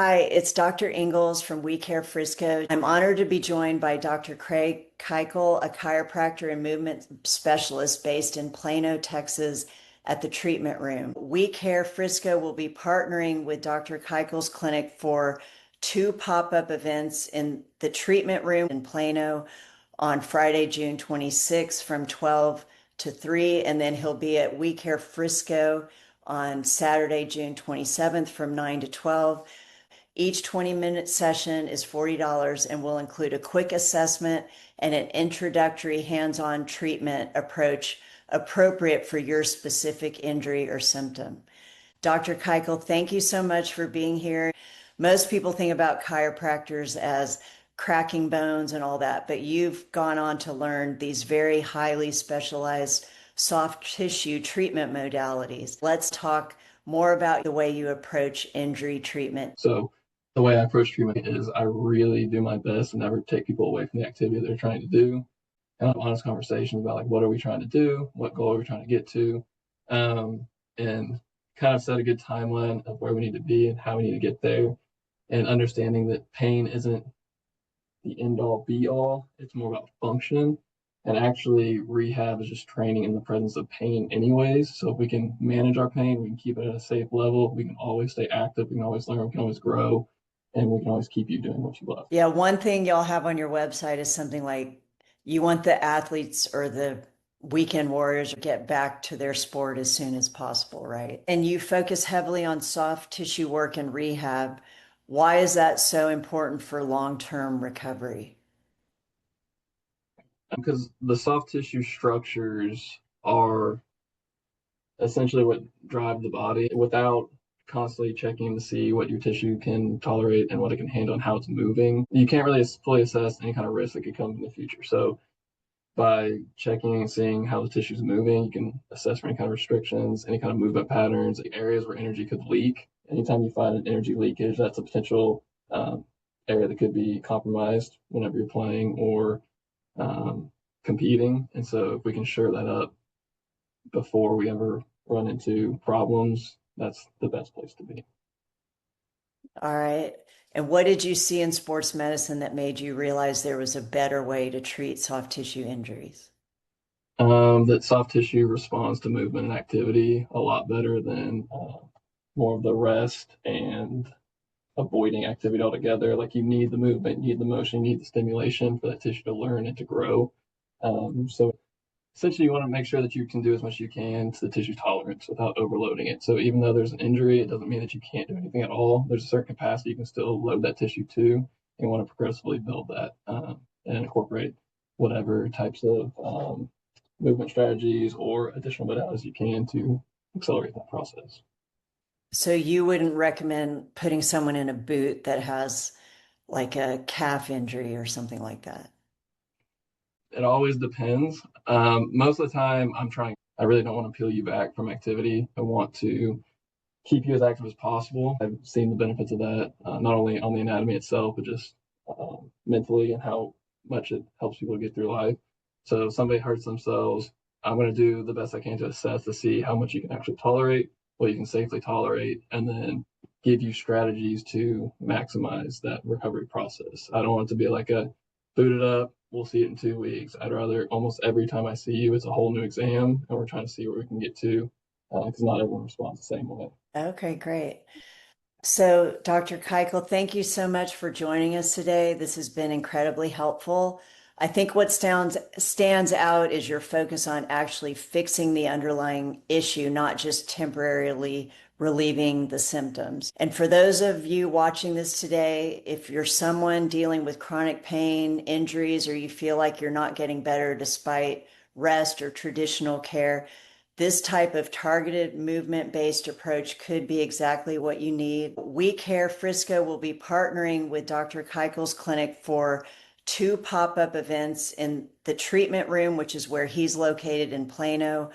Hi, it's Dr. Ingalls from WeCare Frisco. I'm honored to be joined by Dr. Craig Keuchel, a chiropractor and movement specialist based in Plano, Texas, at the treatment room. WeCare Frisco will be partnering with Dr. Keuchel's clinic for two pop-up events in the treatment room in Plano on Friday, June 26th from 12 to 3, and then he'll be at WeCare Frisco on Saturday, June 27th from 9 to 12. Each 20-minute session is $40 and will include a quick assessment and an introductory hands-on treatment approach appropriate for your specific injury or symptom. Dr. Keuchel, thank you so much for being here. Most people think about chiropractors as cracking bones and all that, but you've gone on to learn these very highly specialized soft tissue treatment modalities. Let's talk more about the way you approach injury treatment. So the way I approach treatment is I really do my best to never take people away from the activity they're trying to do. And have honest conversations about like what are we trying to do, what goal are we trying to get to, and kind of set a good timeline of where we need to be and how we need to get there, and understanding that pain isn't the end all be all. It's more about function. And actually, rehab is just training in the presence of pain, anyways. So if we can manage our pain, we can keep it at a safe level. We can always stay active. We can always learn. We can always grow, and we can always keep you doing what you love. Yeah, one thing y'all have on your website is something like you want the athletes or the weekend warriors to get back to their sport as soon as possible, right? And you focus heavily on soft tissue work and rehab. Why is that so important for long-term recovery? Because the soft tissue structures are essentially what drive the body. Without constantly checking to see what your tissue can tolerate and what it can handle and how it's moving, you can't really fully assess any kind of risk that could come in the future. So by checking and seeing how the tissue is moving, you can assess for any kind of restrictions, any kind of movement patterns, like areas where energy could leak. Anytime you find an energy leakage, that's a potential area that could be compromised whenever you're playing or competing. And so if we can shore that up before we ever run into problems, that's the best place to be. All right. And what did you see in sports medicine that made you realize there was a better way to treat soft tissue injuries? That soft tissue responds to movement and activity a lot better than more of the rest and avoiding activity altogether. Like you need the movement, you need the motion, you need the stimulation for that tissue to learn and to grow. So essentially, you want to make sure that you can do as much as you can to the tissue tolerance without overloading it. So even though there's an injury, it doesn't mean that you can't do anything at all. There's a certain capacity you can still load that tissue to, and you want to progressively build that and incorporate whatever types of movement strategies or additional modalities you can to accelerate that process. So you wouldn't recommend putting someone in a boot that has like a calf injury or something like that? It always depends. Most of the time, I really don't want to peel you back from activity. I want to keep you as active as possible. I've seen the benefits of that, not only on the anatomy itself, but just mentally and how much it helps people get through life. So if somebody hurts themselves, I'm going to do the best I can to assess to see how much you can actually tolerate, what you can safely tolerate, and then give you strategies to maximize that recovery process. I don't want it to be like a boot it up, we'll see it in 2 weeks. I'd rather almost every time I see you, it's a whole new exam, and we're trying to see where we can get to because not everyone responds the same way. Okay, great. So, Dr. Keuchel, thank you so much for joining us today. This has been incredibly helpful. I think what stands out is your focus on actually fixing the underlying issue, not just temporarily relieving the symptoms. And for those of you watching this today, if you're someone dealing with chronic pain, injuries, or you feel like you're not getting better despite rest or traditional care, this type of targeted movement-based approach could be exactly what you need. WeCare Frisco will be partnering with Dr. Keuchel's clinic for two pop-up events in the treatment room, which is where he's located in Plano,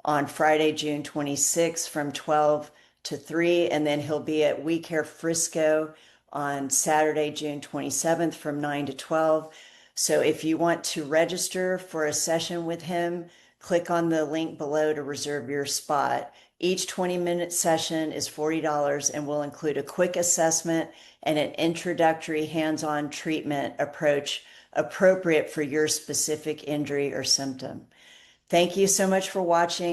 on Friday, June 26th from 12 to 3. And then he'll be at WeCare Frisco on Saturday, June 27th from 9 to 12. So if you want to register for a session with him, click on the link below to reserve your spot. Each 20-minute session is $40 and will include a quick assessment and an introductory hands-on treatment approach appropriate for your specific injury or symptom. Thank you so much for watching.